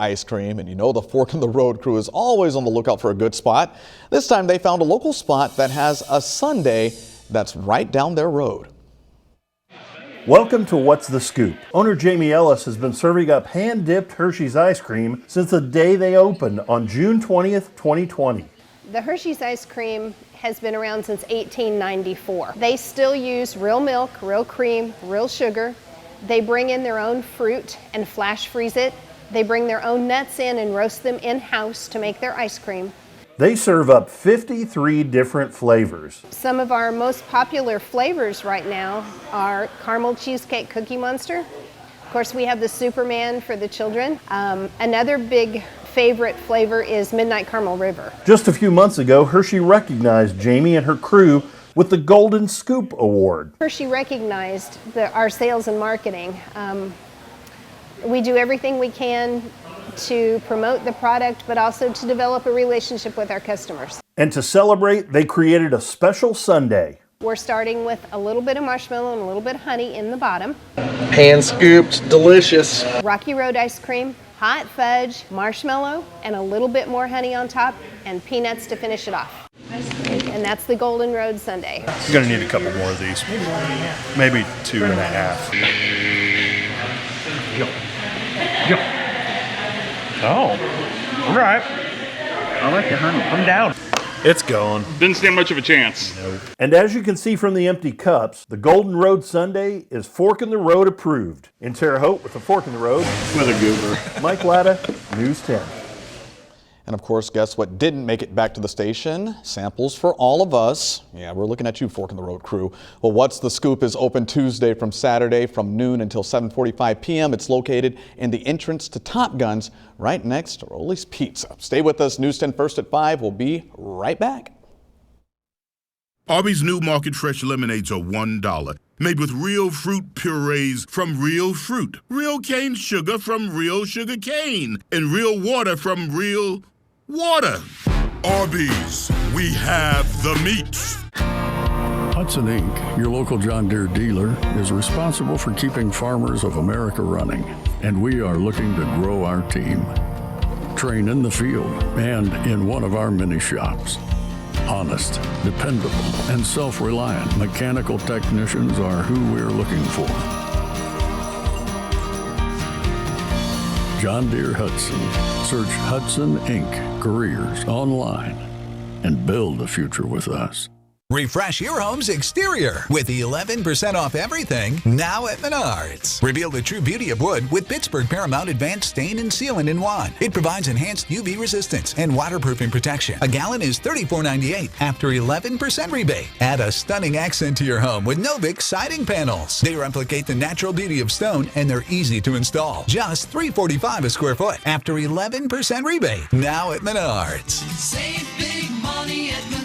ice cream, and you know the Fork in the Road crew is always on the lookout for a good spot. This time they found a local spot that has a sundae that's right down their road. Welcome to What's the Scoop. Owner Jamie Ellis has been serving up hand-dipped Hershey's ice cream since the day they opened on June 20th, 2020. The Hershey's ice cream has been around since 1894. They still use real milk, real cream, real sugar. They bring in their own fruit and flash freeze it. They bring their own nuts in and roast them in-house to make their ice cream. They serve up 53 different flavors. Some of our most popular flavors right now are caramel cheesecake cookie monster. Of course, we have the Superman for the children. Another big favorite flavor is Midnight Caramel River. Just a few months ago, Hershey recognized Jamie and her crew with the Golden Scoop Award. Hershey recognized our sales and marketing. We do everything we can to promote the product, but also to develop a relationship with our customers. And to celebrate, they created a special sundae. We're starting with a little bit of marshmallow and a little bit of honey in the bottom. Hand scooped, delicious. Rocky Road ice cream, hot fudge, marshmallow, and a little bit more honey on top, and peanuts to finish it off. And that's the Golden Road sundae. You're gonna need a couple more of these. Maybe 2.5. Oh, all right. I like the honey. I'm down. It's gone. Didn't stand much of a chance. And as you can see from the empty cups, the Golden Road sundae is Fork in the Road approved. In Terre Haute with the Fork in the Road, With a goober. Mike Latta, News 10. And of course, guess what didn't make it back to the station? Samples for all of us. Yeah, we're looking at you, Fork in the Road crew. Well, What's the Scoop is open Tuesday from Saturday from noon until 7:45 p.m. It's located in the entrance to Top Guns right next to Rolly's Pizza. Stay with us. News 10 first at 5. We'll be right back. Arbys new Market Fresh lemonades are $1. Made with real fruit purees from real fruit, real cane sugar from real sugar cane, and real water from real water. Arbys, we have the meats. Hudson Inc., your local John Deere dealer, is responsible for keeping farmers of America running, and we are looking to grow our team. Train in the field and in one of our mini shops. Honest, dependable, and self-reliant mechanical technicians are who we're looking for. John Deere Hudson. Search Hudson Inc. Careers online and build a future with us. Refresh your home's exterior with 11% off everything now at Menards. Reveal the true beauty of wood with Pittsburgh Paramount Advanced Stain and Sealant in 1. It provides enhanced UV resistance and waterproofing protection. A gallon is $34.98 after 11% rebate. Add a stunning accent to your home with Vicks siding panels. They replicate the natural beauty of stone and they're easy to install. Just $345 a square foot after 11% rebate. Now at Menards. Save big money at Menards.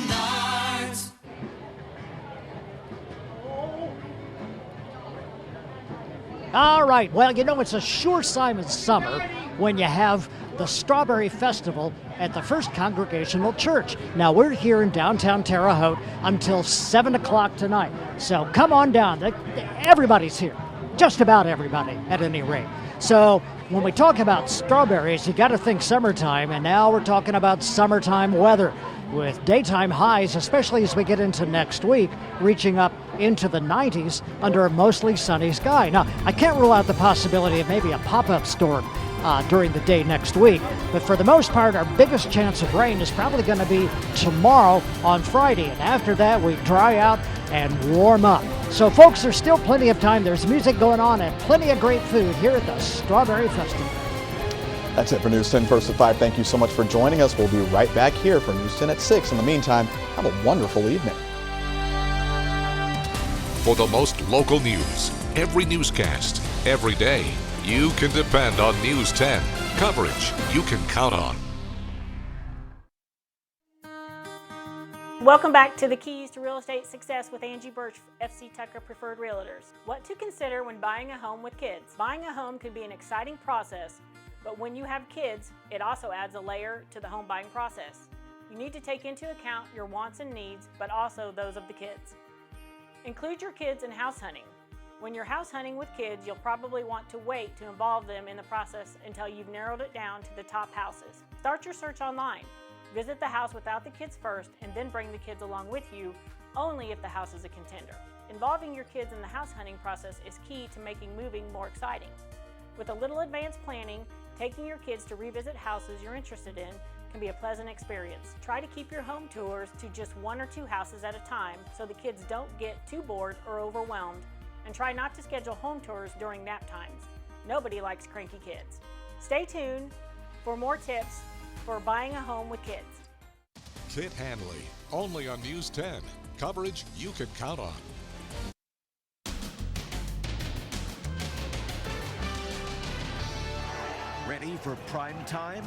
All right, well, you know, it's a sure sign of summer when you have the Strawberry Festival at the First Congregational Church. Now, we're here in downtown Terre Haute until 7 o'clock tonight. So come on down. Everybody's here. Just about everybody, at any rate. So when we talk about strawberries, you got to think summertime, and now we're talking about summertime weather with daytime highs, especially as we get into next week, reaching up into the 90s under a mostly sunny sky. Now, I can't rule out the possibility of maybe a pop-up storm during the day next week, but for the most part, our biggest chance of rain is probably going to be tomorrow on Friday, and after that, we dry out and warm up. So, folks, there's still plenty of time. There's music going on and plenty of great food here at the Strawberry Festival. That's it for News 10 First at 5. Thank you so much for joining us. We'll be right back here for News 10 at 6. In the meantime, have a wonderful evening. For the most local news, every newscast, every day, you can depend on News 10. Coverage you can count on. Welcome back to the Keys to Real Estate Success with Angie Birch, FC Tucker Preferred Realtors. What to consider when buying a home with kids. Buying a home can be an exciting process, but when you have kids, it also adds a layer to the home buying process. You need to take into account your wants and needs, but also those of the kids. Include your kids in house hunting. When you're house hunting with kids, you'll probably want to wait to involve them in the process until you've narrowed it down to the top houses. Start your search online. Visit the house without the kids first and then bring the kids along with you, only if the house is a contender. Involving your kids in the house hunting process is key to making moving more exciting. With a little advanced planning, taking your kids to revisit houses you're interested in can be a pleasant experience. Try to keep your home tours to just 1 or 2 houses at a time so the kids don't get too bored or overwhelmed, and try not to schedule home tours during nap times. Nobody likes cranky kids. Stay tuned for more tips for buying a home with kids. Kit Hanley, only on News 10. Coverage you can count on. Ready for prime time?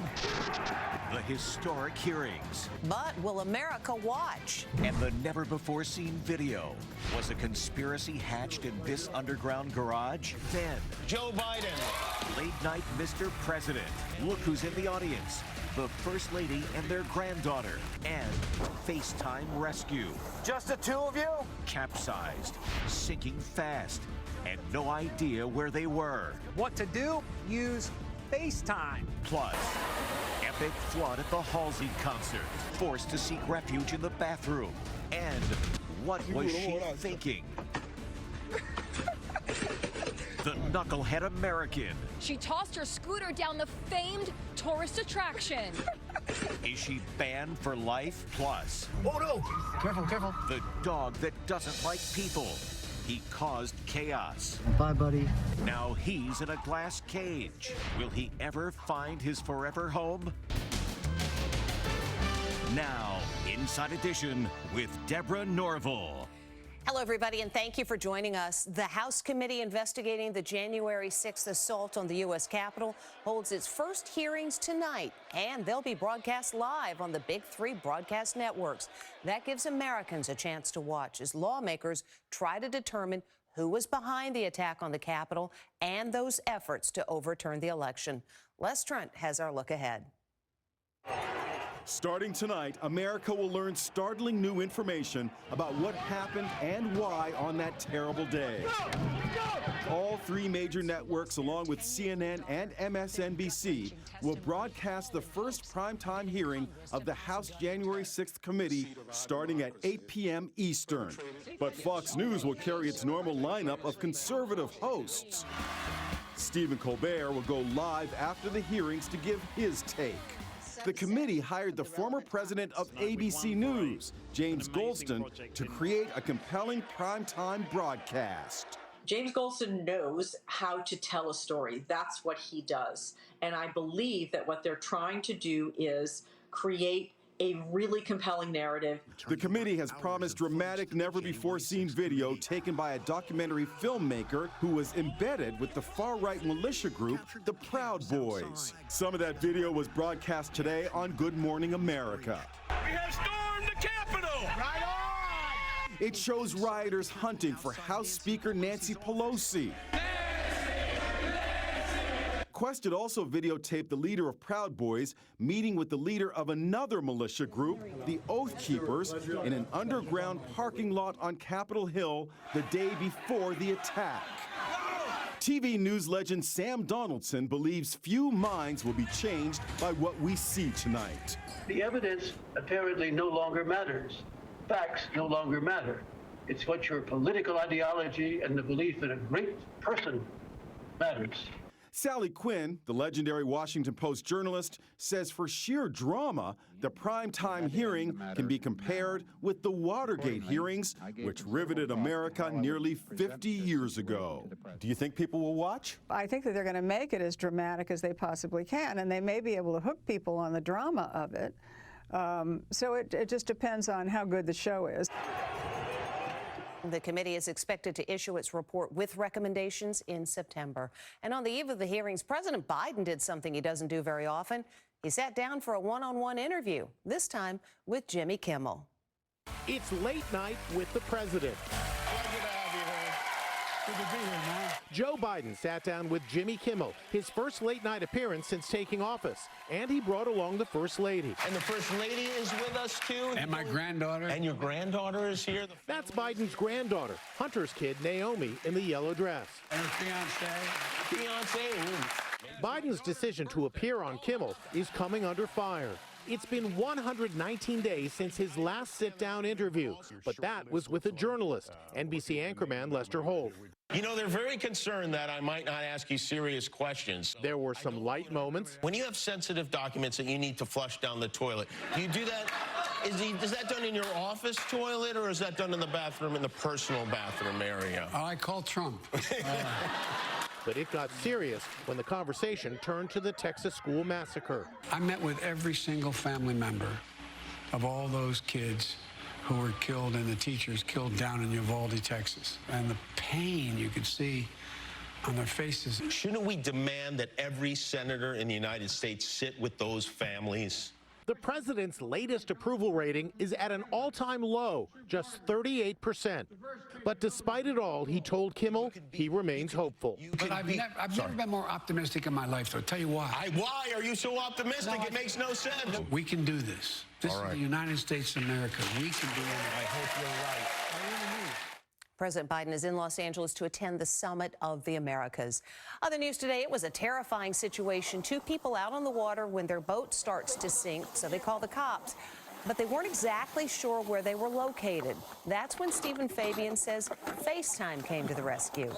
The historic hearings. But will America watch? And the never-before-seen video. Was a conspiracy hatched in this underground garage? Then, Joe Biden. Late night Mr. President. Look who's in the audience. The First Lady and their granddaughter. And Facetime Rescue. Just the 2 of you? Capsized, sinking fast, and no idea where they were. What to do? Use FaceTime. Plus, epic flood at the Halsey concert. Forced to seek refuge in the bathroom. And what was she thinking? The knucklehead American. She tossed her scooter down the famed tourist attraction. Is she banned for life? Plus, Oh no! Careful, careful. the dog that doesn't like people. He caused chaos. Bye, buddy. Now he's in a glass cage. Will he ever find his forever home? Now, Inside Edition with Deborah Norville. Hello, everybody, and thank you for joining us. The House committee investigating the January 6th assault on the U.S. Capitol holds its first hearings tonight, and they'll be broadcast live on the big 3 broadcast networks. That gives Americans a chance to watch as lawmakers try to determine who was behind the attack on the Capitol and those efforts to overturn the election. Les Trent has our look ahead. Starting tonight, America will learn startling new information about what happened and why on that terrible day. All 3 major networks, along with CNN and MSNBC, will broadcast the first primetime hearing of the House January 6th committee starting at 8 p.m. Eastern. But Fox News will carry its normal lineup of conservative hosts. Stephen Colbert will go live after the hearings to give his take. The committee hired the former president of ABC News, James Goldston, to create a compelling primetime broadcast. James Goldston knows how to tell a story. That's what he does. And I believe that what they're trying to do is create a really compelling narrative. The committee has promised dramatic, never-before-seen video taken by a documentary filmmaker who was embedded with the far-right militia group, the Proud Boys. Some of that video was broadcast today on Good Morning America. We have stormed the Capitol! Right on! It shows rioters hunting for House Speaker Nancy Pelosi. Quested also videotaped the leader of Proud Boys meeting with the leader of another militia group, the Oath Keepers, in an underground parking lot on Capitol Hill the day before the attack. TV news legend Sam Donaldson believes few minds will be changed by what we see tonight. The evidence apparently no longer matters. Facts no longer matter. It's what your political ideology and the belief in a great person matters. Sally Quinn, the legendary Washington Post journalist, says for sheer drama, the primetime hearing can be compared with the Watergate hearings, which riveted America nearly 50 years ago. Do you think people will watch? I think that they're going to make it as dramatic as they possibly can, and they may be able to hook people on the drama of it. So it just depends on how good the show is. The committee is expected to issue its report with recommendations in September. And on the eve of the hearings, President Biden did something he doesn't do very often. He sat down for a one-on-one interview, this time with Jimmy Kimmel. It's late night with the president. Pleasure to have you here. Good to be here, man. Joe Biden sat down with Jimmy Kimmel, his first late-night appearance since taking office, and he brought along the First Lady. And the First Lady is with us, too. And my granddaughter. And your granddaughter is here. That's Biden's granddaughter, Hunter's kid, Naomi, in the yellow dress. And her Fiancé. Biden's decision to appear on Kimmel is coming under fire. It's been 119 days since his last sit-down interview, but that was with a journalist, NBC anchorman Lester Holt. You know, they're very concerned that I might not ask you serious questions. There were some light moments. When you have sensitive documents that you need to flush down the toilet, do you do that? Is that done in your office toilet, or is that done in the bathroom, in the personal bathroom area? I call Trump. But it got serious when the conversation turned to the Texas school massacre. I met with every single family member of all those kids who were killed and the teachers killed down in Uvalde, Texas. And the pain you could see on their faces. Shouldn't we demand that every senator in the United States sit with those families? The president's latest approval rating is at an all-time low, just 38%. But despite it all, he told Kimmel he remains hopeful. But I've never been more optimistic in my life, so I'll tell you why. Why are you so optimistic? It makes no sense. We can do this. This is the United States of America. We can do it. I hope you're right. President Biden is in Los Angeles to attend the Summit of the Americas. Other news today, it was a terrifying situation. 2 people out on the water when their boat starts to sink, so they call the cops. But they weren't exactly sure where they were located. That's when Stephen Fabian says FaceTime came to the rescue.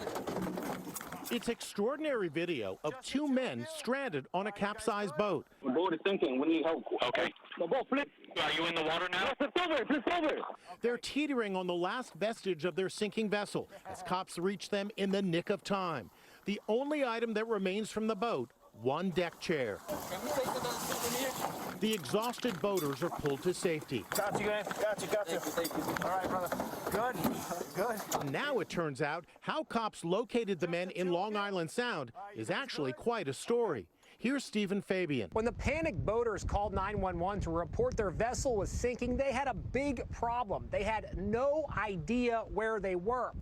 It's extraordinary video of 2 men stranded on a capsized boat. The boat is sinking. We need help. Okay. The boat flipped. Are you in the water now? Yes, it's over. They're teetering on the last vestige of their sinking vessel as cops reach them in the nick of time. The only item that remains from the boat, 1 deck chair. Can we take the The exhausted boaters are pulled to safety. Got you, man. Got you. Thank you. All right, brother. Good. Now it turns out how cops located the men in Long Island Sound is actually quite a story. Here's Stephen Fabian. When the panicked boaters called 911 to report their vessel was sinking, they had a big problem. They had no idea where they were.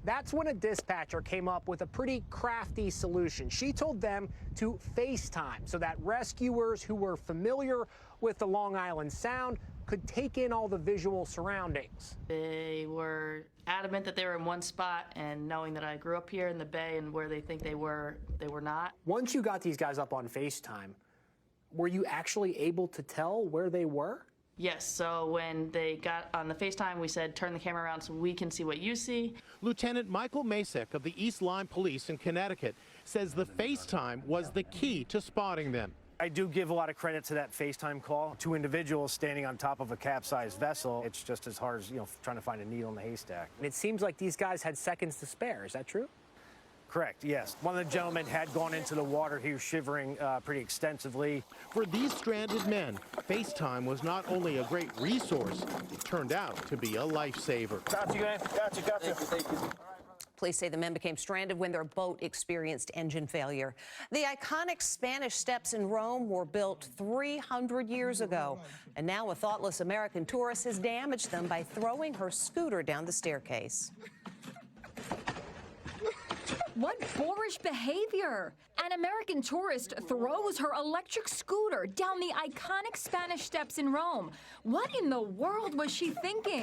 That's when a dispatcher came up with a pretty crafty solution. She told them to FaceTime so that rescuers who were familiar with the Long Island Sound could take in all the visual surroundings. They were adamant that they were in one spot, and knowing that I grew up here in the Bay and where they think they were not. Once you got these guys up on FaceTime, were you actually able to tell where they were? Yes, so when they got on the FaceTime, we said, turn the camera around so we can see what you see. Lieutenant Michael Masek of the East Lyme Police in Connecticut says the FaceTime was the key to spotting them. I do give a lot of credit to that FaceTime call. 2 individuals standing on top of a capsized vessel. It's just as hard as, trying to find a needle in the haystack. And it seems like these guys had seconds to spare. Is that true? Correct, yes. One of the gentlemen had gone into the water. He was shivering pretty extensively. For these stranded men, FaceTime was not only a great resource, it turned out to be a lifesaver. Got you, man. Got you. Thank you. Police say the men became stranded when their boat experienced engine failure. The iconic Spanish Steps in Rome were built 300 years ago, and now a thoughtless American tourist has damaged them by throwing her scooter down the staircase. What boorish behavior! An American tourist throws her electric scooter down the iconic Spanish Steps in Rome. What in the world was she thinking?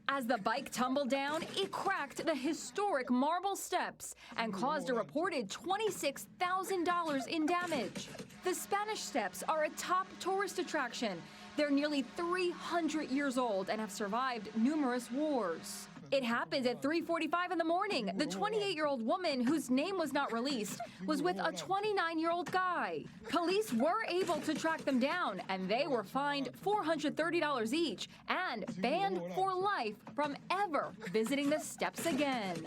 As the bike tumbled down, it cracked the historic marble steps and caused a reported $26,000 in damage. The Spanish Steps are a top tourist attraction. They're nearly 300 years old and have survived numerous wars. It happened at 3:45 in the morning. The 28-year-old woman, whose name was not released, was with a 29-year-old guy. Police were able to track them down, and they were fined $430 each and banned for life from ever visiting the steps again.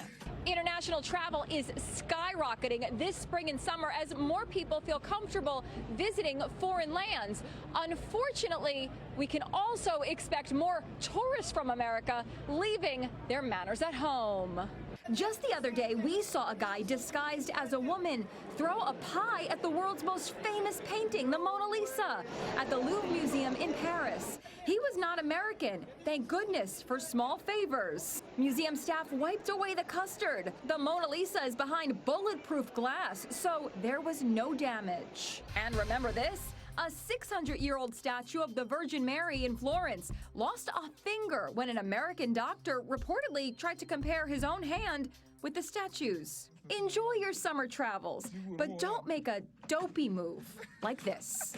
International travel is skyrocketing this spring and summer as more people feel comfortable visiting foreign lands. Unfortunately, we can also expect more tourists from America leaving their manners at home. Just the other day, we saw a guy disguised as a woman throw a pie at the world's most famous painting, the Mona Lisa, at the Louvre Museum in Paris. He was not American. Thank goodness for small favors. Museum staff wiped away the custard. The Mona Lisa is behind bulletproof glass, so there was no damage. And remember this? A 600-year-old statue of the Virgin Mary in Florence lost a finger when an American doctor reportedly tried to compare his own hand with the statue's. Enjoy your summer travels, but don't make a dopey move like this.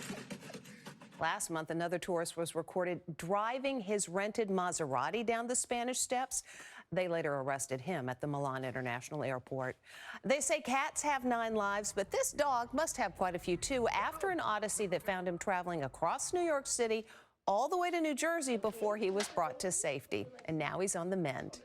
Last month, another tourist was recorded driving his rented Maserati down the Spanish Steps. They later arrested him at the Milan International Airport. They say cats have 9 lives, but this dog must have quite a few too, after an odyssey that found him traveling across New York City all the way to New Jersey before he was brought to safety. And now he's on the mend.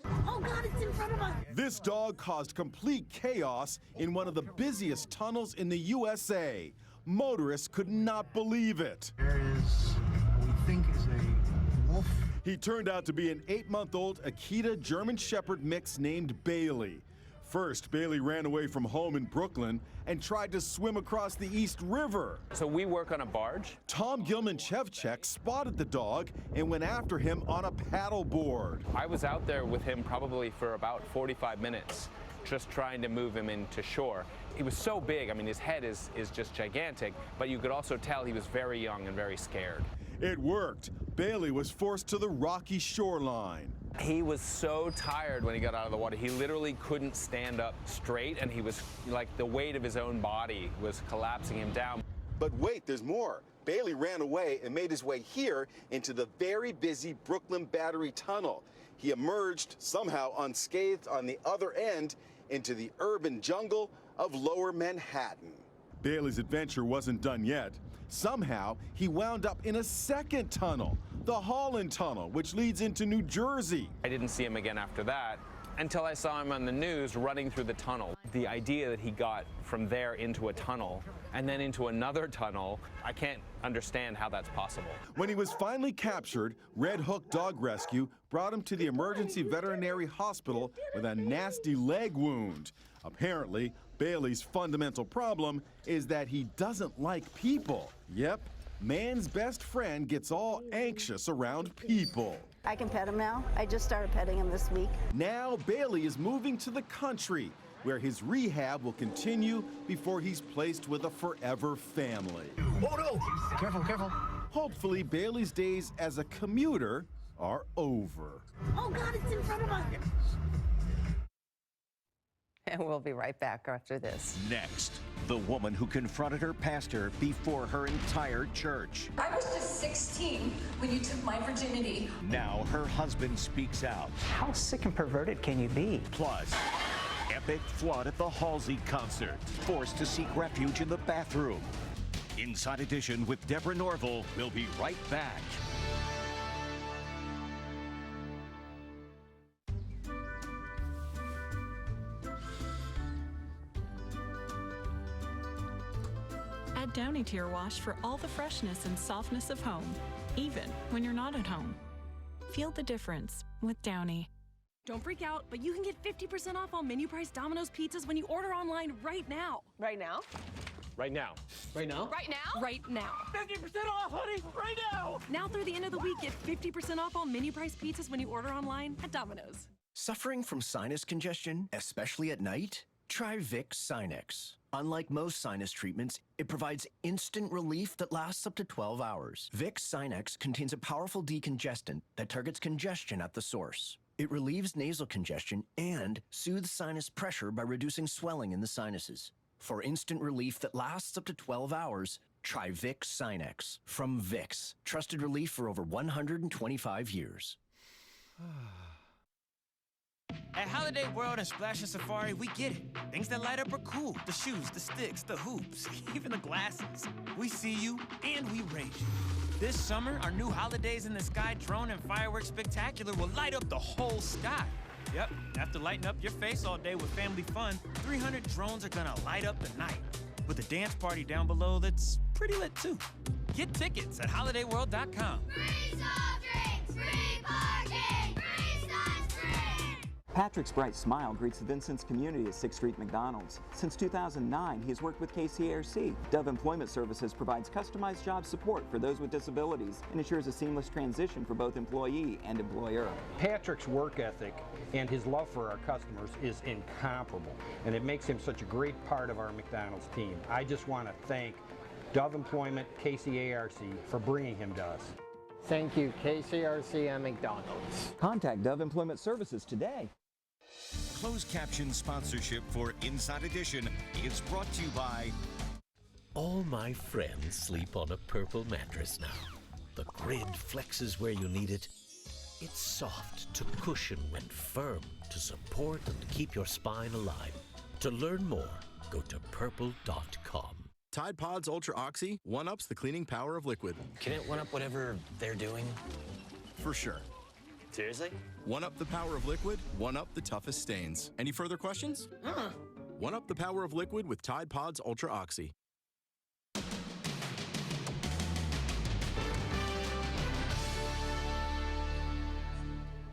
Oh, God, it's in front of us. This dog caused complete chaos in one of the busiest tunnels in the USA. Motorists could not believe it. There is what we think is a wolf. He turned out to be an 8-month-old Akita German Shepherd mix named Bailey. First, Bailey ran away from home in Brooklyn and tried to swim across the East River. So we work on a barge? Tom Gilman-Chevchek spotted the dog and went after him on a paddle board. I was out there with him probably for about 45 minutes, just trying to move him into shore. He was so big, I mean, his head is just gigantic, but you could also tell he was very young and very scared. It worked. Bailey was forced to the rocky shoreline. He was so tired when he got out of the water. He literally couldn't stand up straight, and he was like the weight of his own body was collapsing him down. But wait, there's more. Bailey ran away and made his way here into the very busy Brooklyn Battery Tunnel. He emerged somehow unscathed on the other end into the urban jungle of Lower Manhattan. Bailey's adventure wasn't done yet. Somehow, he wound up in a second tunnel, the Holland Tunnel, which leads into New Jersey. I didn't see him again after that until I saw him on the news running through the tunnel. The idea that he got from there into a tunnel and then into another tunnel, I can't understand how that's possible. When he was finally captured, Red Hook Dog Rescue brought him to the emergency veterinary hospital with a nasty leg wound. Apparently, Bailey's fundamental problem is that he doesn't like people. Yep, man's best friend gets all anxious around people. I can pet him now. I just started petting him this week. Now Bailey is moving to the country, where his rehab will continue before he's placed with a forever family. Oh, no! Careful, careful. Hopefully, Bailey's days as a commuter are over. Oh, God, it's in front of us. And we'll be right back after this. Next, the woman who confronted her pastor before her entire church. I was just 16 when you took my virginity. Now her husband speaks out. How sick and perverted can you be? Plus, epic flood at the Halsey concert. Forced to seek refuge in the bathroom. Inside Edition with Deborah Norville. We'll be right back. Add Downy to your wash for all the freshness and softness of home, even when you're not at home. Feel the difference with Downy. Don't freak out, but you can get 50% off all menu price Domino's pizzas when you order online right now. Right now? Right now. Right now? Right now? Right now. 50% off, honey, right now! Now through the end of the week, get 50% off all menu price pizzas when you order online at Domino's. Suffering from sinus congestion, especially at night? Try Vicks Sinex. Unlike most sinus treatments, it provides instant relief that lasts up to 12 hours. Vicks Sinex contains a powerful decongestant that targets congestion at the source. It relieves nasal congestion and soothes sinus pressure by reducing swelling in the sinuses. For instant relief that lasts up to 12 hours, try Vicks Sinex. From Vicks, trusted relief for over 125 years. At Holiday World and Splash and Safari, we get it. Things that light up are cool. The shoes, the sticks, the hoops, even the glasses. We see you, and we rate you. This summer, our new Holidays in the Sky drone and fireworks spectacular will light up the whole sky. Yep, after lighting up your face all day with family fun, 300 drones are gonna light up the night. With a dance party down below that's pretty lit too. Get tickets at holidayworld.com. Free soft drinks, free parking, free stuff, free. Patrick's bright smile greets Vincent's community at 6th Street McDonald's. Since 2009, he has worked with KCARC. Dove Employment Services provides customized job support for those with disabilities and ensures a seamless transition for both employee and employer. Patrick's work ethic and his love for our customers is incomparable, and it makes him such a great part of our McDonald's team. I just want to thank Dove Employment, KCARC, for bringing him to us. Thank you, KCRC and McDonald's. Contact Dove Employment Services today. Closed caption sponsorship for Inside Edition is brought to you by... All my friends sleep on a Purple mattress now. The grid flexes where you need it. It's soft to cushion when firm to support and keep your spine alive. To learn more, go to purple.com. Tidepods Ultra Oxy one-ups the cleaning power of liquid. Can it one-up whatever they're doing? For sure. Seriously? One-up the power of liquid, one-up the toughest stains. Any further questions? One-up the power of liquid with Tidepods Ultra Oxy.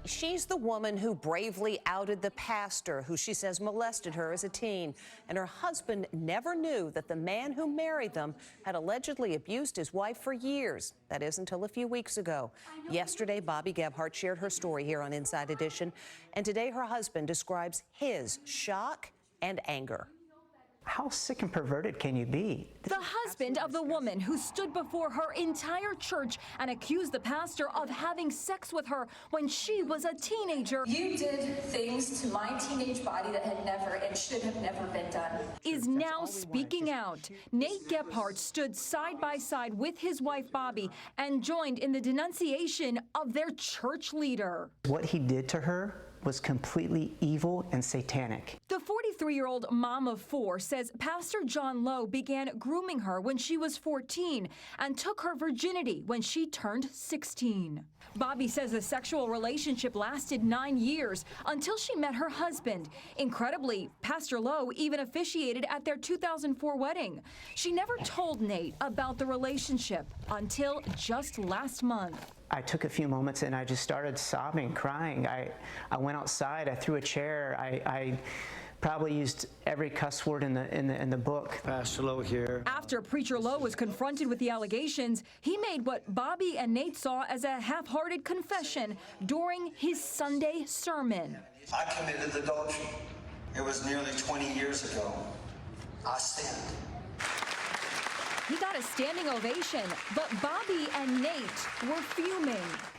She's the woman who bravely outed the pastor who she says molested her as a teen. And her husband never knew that the man who married them had allegedly abused his wife for years. That is until a few weeks ago. Yesterday, Bobby Gebhardt shared her story here on Inside Edition. And today, her husband describes his shock and anger. How sick and perverted can you be? The husband of the woman who stood before her entire church and accused the pastor of having sex with her when she was a teenager. You did things to my teenage body that had never and should have never been done. Is now speaking out. Nate Gebhardt stood side by side with his wife Bobby and joined in the denunciation of their church leader. What he did to her was completely evil and satanic. The 43-year-old mom of 4 says Pastor John Lowe began grooming her when she was 14 and took her virginity when she turned 16. Bobby says the sexual relationship lasted 9 years until she met her husband. Incredibly, Pastor Lowe even officiated at their 2004 wedding. She never told Nate about the relationship until just last month. I took a few moments and I just started sobbing, crying. I went outside, I threw a chair, I probably used every cuss word in the book. Pastor Lowe here. After Preacher Lowe was confronted with the allegations, he made what Bobby and Nate saw as a half-hearted confession during his Sunday sermon. I committed adultery. It was nearly 20 years ago. I sinned. He got a standing ovation, but Bobby and Nate were fuming.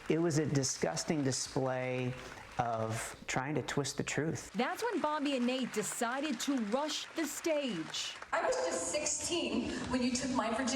It was a disgusting display of trying to twist the truth. That's when Bobby and Nate decided to rush the stage. I was just 16 when you took my virginity.